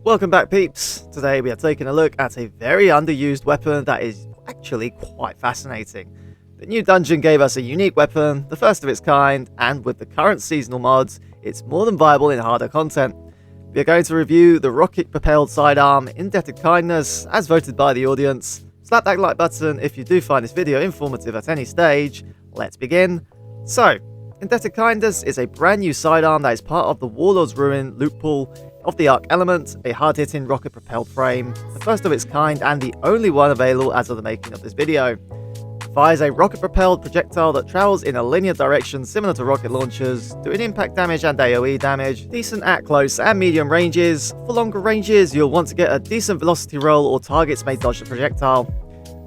Welcome back, peeps. Today we are taking a look at a very underused weapon that is actually quite fascinating. The new dungeon gave us a unique weapon, the first of its kind, and with the current seasonal mods, it's more than viable in harder content. We are going to review the rocket-propelled sidearm Indebted Kindness, as voted by the audience. Slap that like button if you do find this video informative at any stage. Let's begin. So, Indebted Kindness is a brand new sidearm that is part of the Warlord's Ruin loot pool of the Arc Element, a hard-hitting rocket-propelled frame, the first of its kind and the only one available as of the making of this video. It fires a rocket-propelled projectile that travels in a linear direction similar to rocket launchers, doing impact damage and AoE damage, decent at close and medium ranges. For longer ranges, you'll want to get a decent velocity roll or targets may dodge the projectile.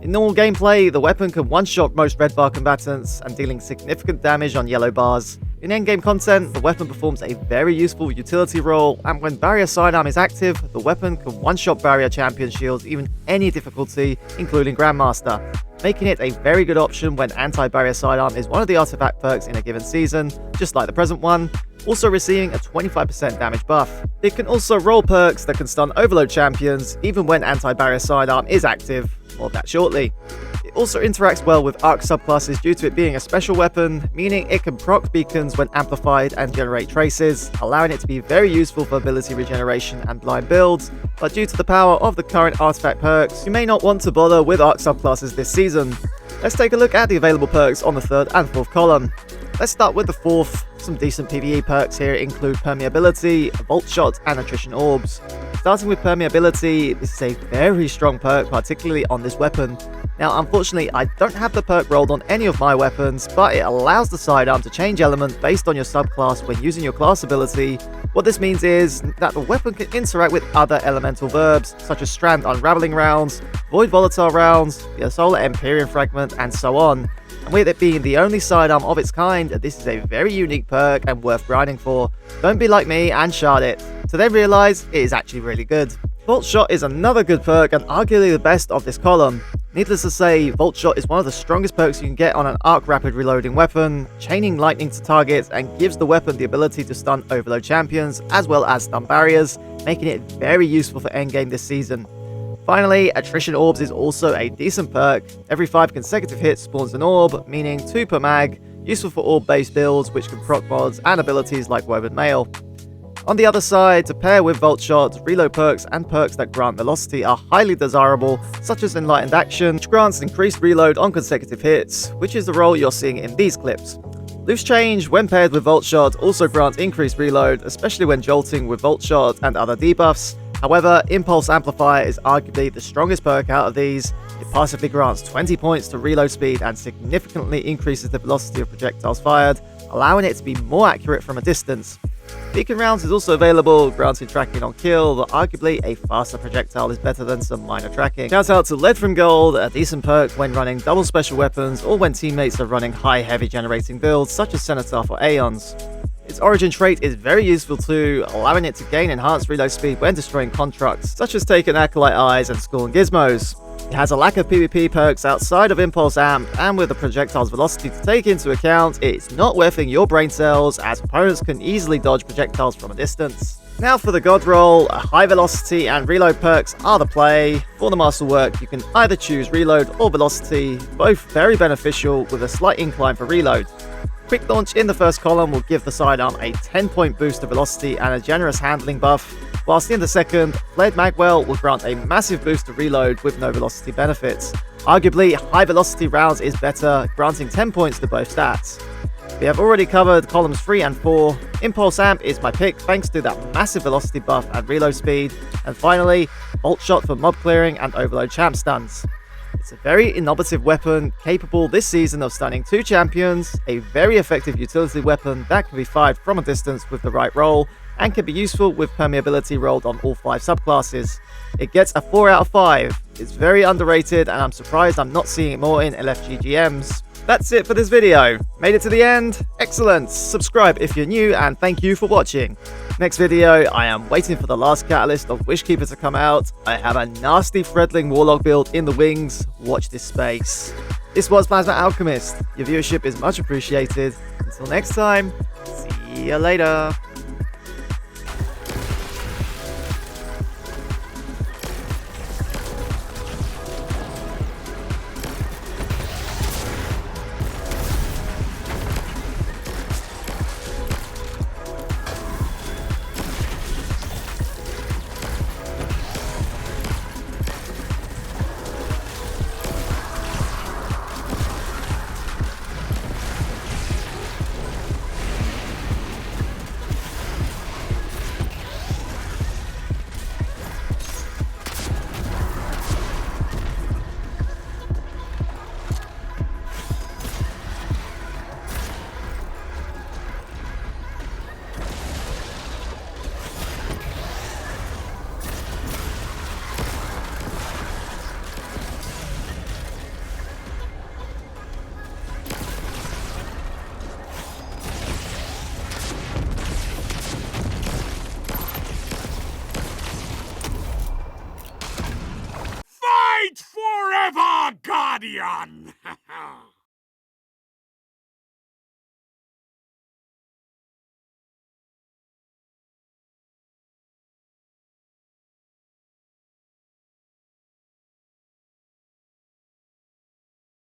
In normal gameplay, the weapon can one-shot most red bar combatants and dealing significant damage on yellow bars. In endgame content, the weapon performs a very useful utility role, and when barrier sidearm is active, the weapon can one-shot barrier champion shields even any difficulty, including Grandmaster, making it a very good option when anti-barrier sidearm is one of the artifact perks in a given season, just like the present one, also receiving a 25% damage buff. It can also roll perks that can stun overload champions, even when anti-barrier sidearm is active. More of that shortly. It also interacts well with arc subclasses due to it being a special weapon, meaning it can proc beacons when amplified and generate traces, allowing it to be very useful for ability regeneration and blind builds, but due to the power of the current artifact perks, you may not want to bother with arc subclasses this season. Let's take a look at the available perks on the third and fourth column. Let's start with the fourth. Some decent PVE perks here include permeability, volt shot, and attrition orbs. Starting with permeability, this is a very strong perk, particularly on this weapon. Now, unfortunately, I don't have the perk rolled on any of my weapons, but it allows the sidearm to change element based on your subclass when using your class ability. What this means is that the weapon can interact with other elemental verbs, such as Strand Unraveling rounds, Void Volatile rounds, the Solar Empyrean Fragment, and so on. And with it being the only sidearm of its kind, this is a very unique perk and worth grinding for. Don't be like me and shard it, to then realise it is actually really good. Volt Shot is another good perk and arguably the best of this column. Needless to say, Volt Shot is one of the strongest perks you can get on an arc rapid reloading weapon, chaining lightning to targets and gives the weapon the ability to stun overload champions as well as stun barriers, making it very useful for endgame this season. Finally, Attrition Orbs is also a decent perk. Every 5 consecutive hits spawns an orb, meaning 2 per mag, useful for orb-based builds which can proc mods and abilities like Woven Mail. On the other side, to pair with Volt Shot, reload perks and perks that grant velocity are highly desirable, such as Enlightened Action, which grants increased reload on consecutive hits, which is the role you're seeing in these clips. Loose Change, when paired with Volt Shot, also grants increased reload, especially when jolting with Volt Shot and other debuffs. However, Impulse Amplifier is arguably the strongest perk out of these. It passively grants 20 points to reload speed and significantly increases the velocity of projectiles fired, allowing it to be more accurate from a distance. Beacon Rounds is also available, granting tracking on kill, but arguably a faster projectile is better than some minor tracking. Shout out to Lead from Gold, a decent perk when running double special weapons or when teammates are running high heavy generating builds such as Cenotaph or Aeons. Its origin trait is very useful too, allowing it to gain enhanced reload speed when destroying constructs, such as Taken Acolyte Eyes and Scorn Gizmos. It has a lack of PvP perks outside of Impulse Amp, and with the projectile's velocity to take into account, it's not worthing your brain cells as opponents can easily dodge projectiles from a distance. Now for the God Roll, high velocity and reload perks are the play. For the Masterwork, you can either choose reload or velocity, both very beneficial with a slight incline for reload. Quick Launch in the first column will give the sidearm a 10-point boost to velocity and a generous handling buff, whilst in the second, Flared Magwell will grant a massive boost to reload with no velocity benefits. Arguably, high velocity rounds is better, granting 10 points to both stats. We have already covered columns 3 and 4. Impulse Amp is my pick thanks to that massive velocity buff and reload speed, and finally, Volt Shot for mob clearing and overload champ stuns. It's a very innovative weapon, capable this season of stunning 2 champions, a very effective utility weapon that can be fired from a distance with the right roll, and can be useful with permeability rolled on all 5 subclasses. It gets a 4 out of 5. It's very underrated and I'm surprised I'm not seeing it more in LFGGMs. That's it for this video. Made it to the end? Excellent! Subscribe if you're new and thank you for watching. Next video, I am waiting for the last catalyst of Wishkeeper to come out. I have a nasty Threadling Warlock build in the wings. Watch this space. This was Plasma Alchemist. Your viewership is much appreciated. Until next time, see you later. guardian!